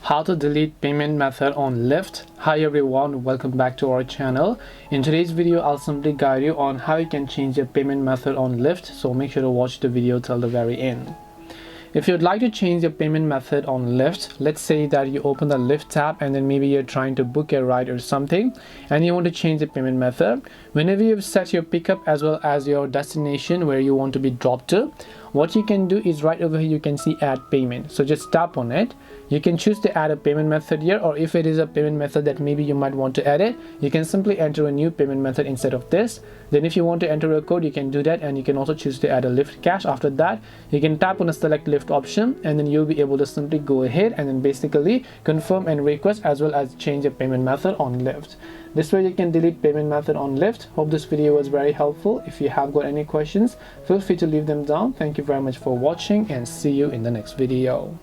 How to delete payment method on Lyft. Hi everyone, welcome back to our channel. In today's video, I'll simply guide you on how you can change your payment method on Lyft, so make sure to watch the video till the very end. If you'd like to change your payment method on Lyft, let's say that you open the Lyft tab and then maybe you're trying to book a ride or something and you want to change the payment method. Whenever you've set your pickup as well as your destination where you want to be dropped to, what you can do is right over here you can see add payment. So just tap on it. You can choose to add a payment method here, or if it is a payment method that maybe you might want to edit, you can simply enter a new payment method instead of this. Then if you want to enter a code, you can do that, and you can also choose to add a Lyft cash. After that, you can tap on a select Lyft option, and then you'll be able to simply go ahead and then basically confirm and request as well as change your payment method on Lyft. This way you can delete payment method on Lyft. Hope this video was very helpful. If you have got any questions, feel free to leave them down. Thank you very much for watching and see you in the next video.